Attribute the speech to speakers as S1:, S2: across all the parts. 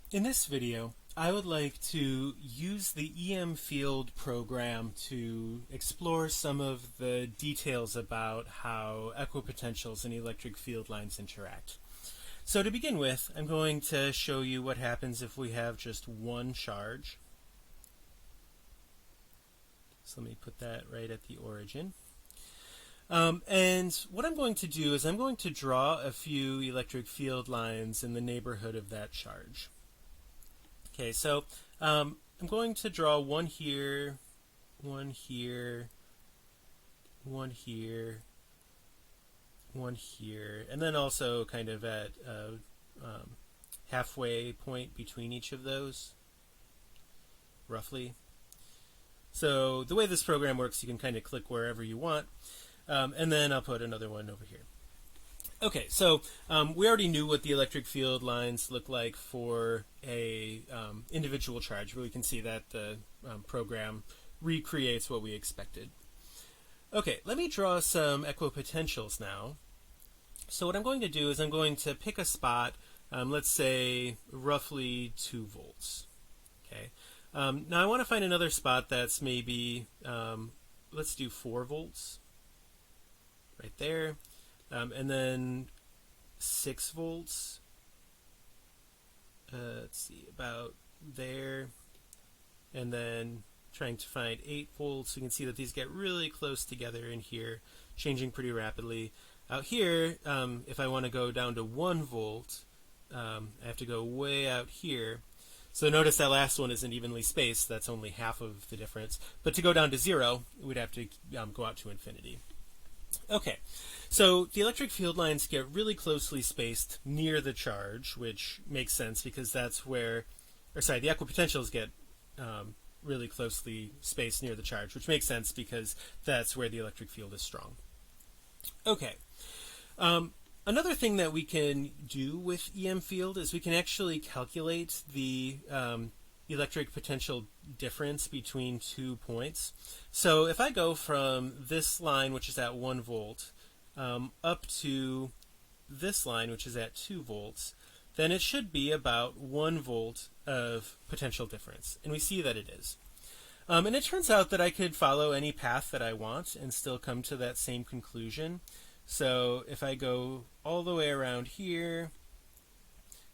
S1: In this video, I would like to use the EM field program to explore some of the details about how equipotentials and electric field lines interact. So to begin with, I'm going to show you what happens if we have just one charge. So let me put that right at the origin. And what I'm going to do is I'm going to draw a few electric field lines in the neighborhood of that charge. Okay, so I'm going to draw one here, one here, one here, one here, and then also kind of at a halfway point between each of those, roughly. So the way this program works, you can kind of click wherever you want, and then I'll put another one over here. Okay, so we already knew what the electric field lines look like for a individual charge, but we can see that the program recreates what we expected. Okay, let me draw some equipotentials now. So what I'm going to do is I'm going to pick a spot, let's say roughly 2 volts. Okay. Now I want to find another spot that's maybe, let's do 4 volts, right there. And then 6 volts, let's see, about there, and then trying to find 8 volts. You can see that these get really close together in here, changing pretty rapidly. Out here, if I want to go down to 1 volt, I have to go way out here. So notice that last one isn't evenly spaced. That's only half of the difference. But to go down to 0, we'd have to go out to infinity. Okay, so the electric field lines get really closely spaced near the charge, which makes sense because that's where, the equipotentials get really closely spaced near the charge, which makes sense because that's where the electric field is strong. Okay, another thing that we can do with EM field is we can actually calculate the electric potential difference between 2 points. So if I go from this line, which is at 1 volt, up to this line, which is at 2 volts, then it should be about 1 volt of potential difference. And we see that it is. And it turns out that I could follow any path that I want and still come to that same conclusion. So if I go all the way around here,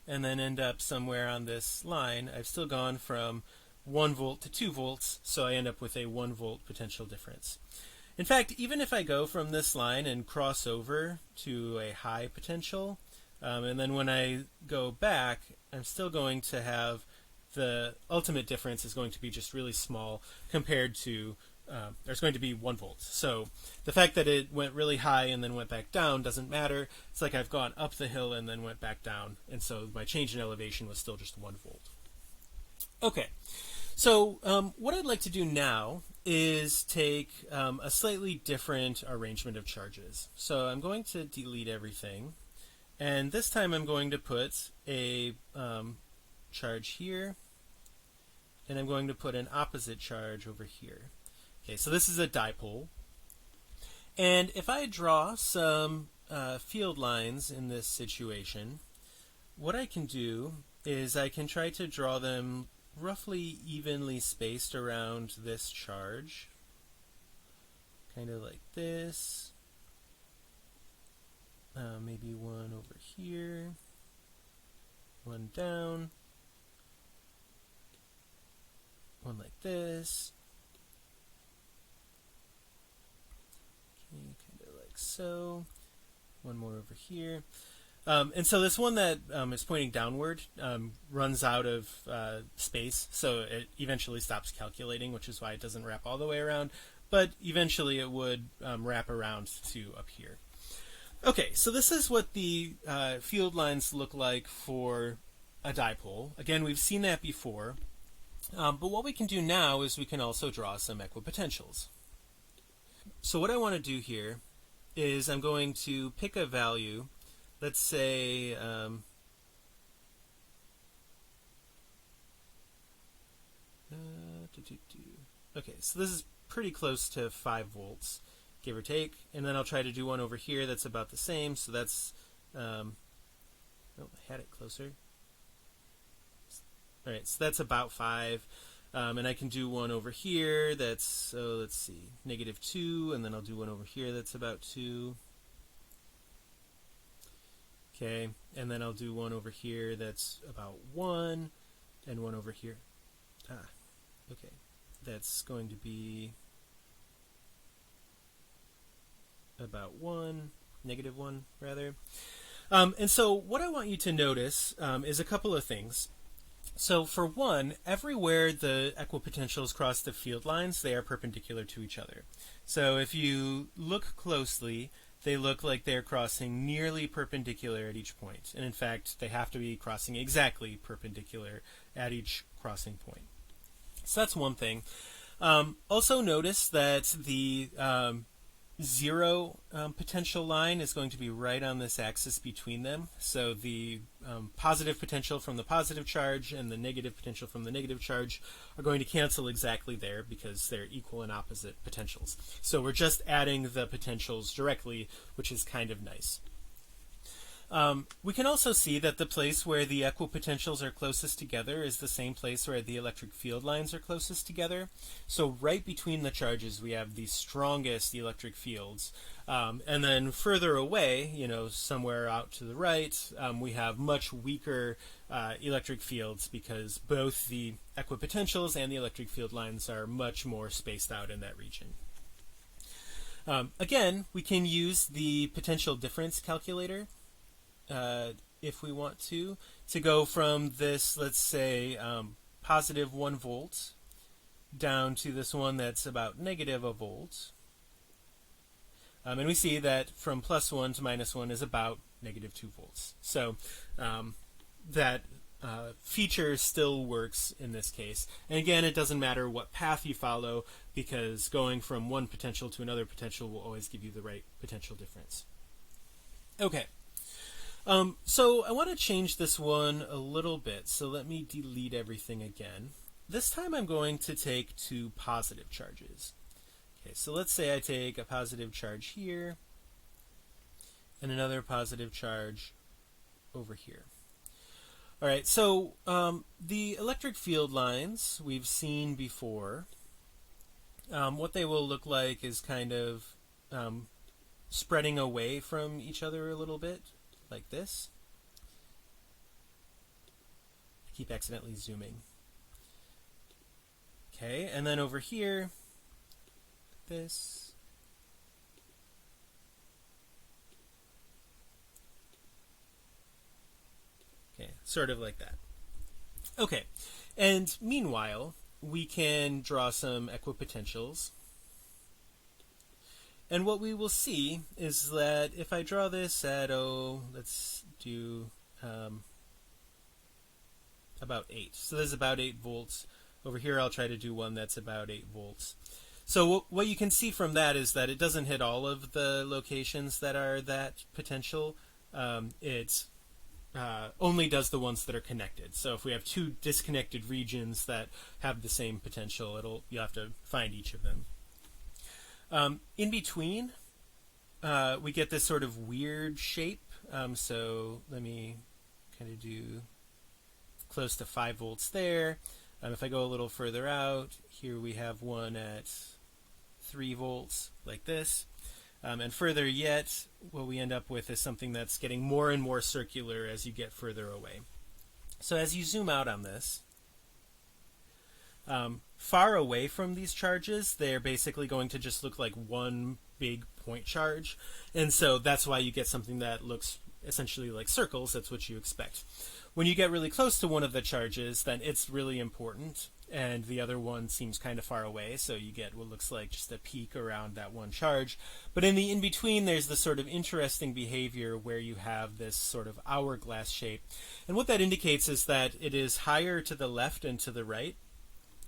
S1: and then end up somewhere on this line, I've still gone from 1 volt to 2 volts, so I end up with a 1 volt potential difference. In fact, even if I go from this line and cross over to a high potential, and then when I go back, I'm still going to have the ultimate difference is going to be just really small compared to there's going to be 1 volt. So the fact that it went really high and then went back down doesn't matter. It's like I've gone up the hill and then went back down, and so my change in elevation was still just 1 volt. Okay, so what I'd like to do now is take a slightly different arrangement of charges. So I'm going to delete everything, and this time I'm going to put a charge here, and I'm going to put an opposite charge over here. Okay, so this is a dipole. And if I draw some field lines in this situation, what I can do is I can try to draw them roughly evenly spaced around this charge. Kind of like this. Maybe one over here. One down. One like this. Kind of like so. One more over here. And so this one that is pointing downward runs out of space, so it eventually stops calculating, which is why it doesn't wrap all the way around, but eventually it would wrap around to up here. Okay, so this is what the field lines look like for a dipole. Again, we've seen that before, but what we can do now is we can also draw some equipotentials. So what I want to do here is I'm going to pick a value. Let's say okay, so this is pretty close to 5 volts, give or take, and then I'll try to do one over here that's about the same. So that's oh, I had it closer. All right, so that's about 5. And I can do one over here that's, so let's see, -2, and then I'll do one over here that's about 2. Okay, and then I'll do one over here that's about 1, and one over here. Okay, that's going to be about 1, -1 rather. And so what I want you to notice is a couple of things. So for one, everywhere the equipotentials cross the field lines, they are perpendicular to each other. So if you look closely, they look like they're crossing nearly perpendicular at each point. And in fact, they have to be crossing exactly perpendicular at each crossing point. So that's one thing. Also notice that the 0 potential line is going to be right on this axis between them. So the positive potential from the positive charge and the negative potential from the negative charge are going to cancel exactly there because they're equal and opposite potentials. So we're just adding the potentials directly, which is kind of nice. We can also see that the place where the equipotentials are closest together is the same place where the electric field lines are closest together. So right between the charges we have the strongest electric fields. And then further away, somewhere out to the right, we have much weaker electric fields because both the equipotentials and the electric field lines are much more spaced out in that region. Again, we can use the potential difference calculator if we want to go from this, let's say, positive 1 volt down to this one that's about -1 volt. And we see that from +1 to -1 is about -2 volts. So that feature still works in this case. And again, it doesn't matter what path you follow because going from one potential to another potential will always give you the right potential difference. Okay. So I want to change this one a little bit, so let me delete everything again. This time I'm going to take 2 positive charges. Okay, so let's say I take a positive charge here and another positive charge over here. All right, so the electric field lines we've seen before. What they will look like is kind of spreading away from each other a little bit, like this. I keep accidentally zooming. Okay, and then over here, this. Okay, sort of like that. Okay, and meanwhile, we can draw some equipotentials. And what we will see is that if I draw this at, let's do about 8. So this is about 8 volts. Over here I'll try to do one that's about 8 volts. So what you can see from that is that it doesn't hit all of the locations that are that potential. It only does the ones that are connected. So if we have 2 disconnected regions that have the same potential, you'll have to find each of them. In between, we get this sort of weird shape. So let me kind of do close to 5 volts there. If I go a little further out, here we have one at 3 volts, like this. And further yet, what we end up with is something that's getting more and more circular as you get further away. So as you zoom out on this, far away from these charges, they're basically going to just look like one big point charge. And so that's why you get something that looks essentially like circles. That's what you expect. When you get really close to one of the charges, then it's really important, and the other one seems kind of far away, so you get what looks like just a peak around that one charge. But in the in-between, there's this sort of interesting behavior where you have this sort of hourglass shape. And what that indicates is that it is higher to the left and to the right.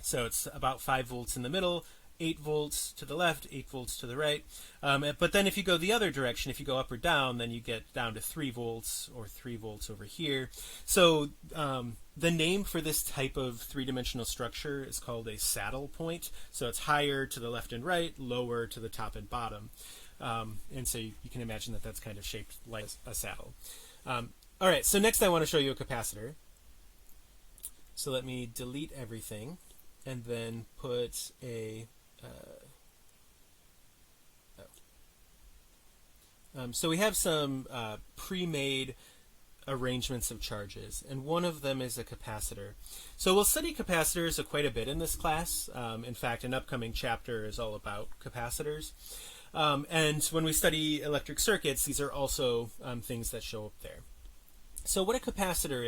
S1: So it's about 5 volts in the middle, 8 volts to the left, 8 volts to the right. But then if you go the other direction, if you go up or down, then you get down to 3 volts or 3 volts over here. So the name for this type of three-dimensional structure is called a saddle point. So it's higher to the left and right, lower to the top and bottom. And so you can imagine that that's kind of shaped like a saddle. All right, so next I want to show you a capacitor. So let me delete everything and then put a... so we have some pre-made arrangements of charges, and one of them is a capacitor. So we'll study capacitors quite a bit in this class. In fact, an upcoming chapter is all about capacitors. And when we study electric circuits, these are also things that show up there. So what a capacitor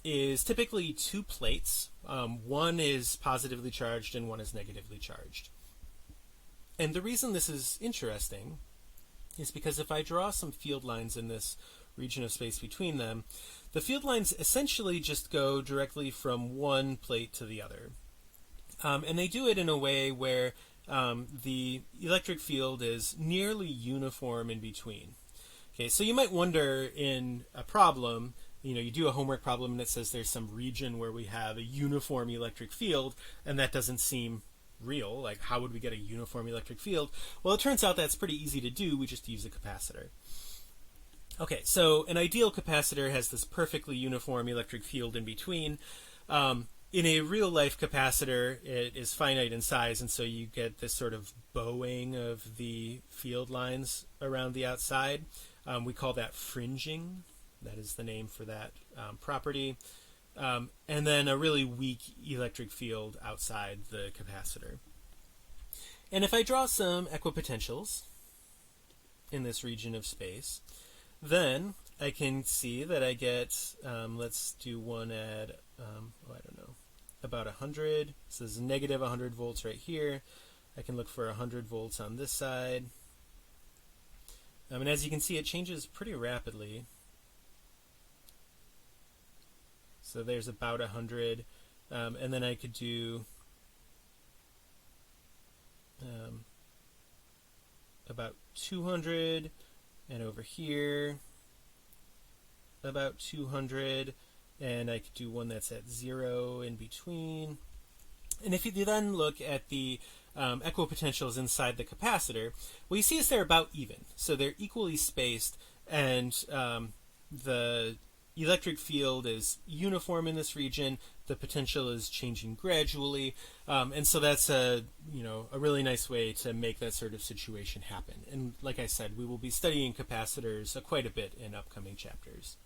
S1: is typically two plates. One is positively charged and one is negatively charged. And the reason this is interesting is because if I draw some field lines in this region of space between them, the field lines essentially just go directly from one plate to the other. And they do it in a way where the electric field is nearly uniform in between. Okay, so you might wonder in a problem, you do a homework problem and it says there's some region where we have a uniform electric field, and that doesn't seem real. Like, how would we get a uniform electric field? Well, it turns out that's pretty easy to do. We just use a capacitor. Okay, so an ideal capacitor has this perfectly uniform electric field in between. In a real-life capacitor, it is finite in size, and so you get this sort of bowing of the field lines around the outside. We call that fringing. That is the name for that property. And then a really weak electric field outside the capacitor. And if I draw some equipotentials in this region of space, then I can see that I get, let's do one at, I don't know, about 100. So this is negative 100 volts right here. I can look for 100 volts on this side. And as you can see, it changes pretty rapidly. So there's about 100. And then I could do about 200, and over here about 200, and I could do one that's at 0 in between. And if you then look at the equipotentials inside the capacitor, what you see is they're about even. So they're equally spaced, and the electric field is uniform in this region. The potential is changing gradually, and so that's a really nice way to make that sort of situation happen. And like I said, we will be studying capacitors quite a bit in upcoming chapters.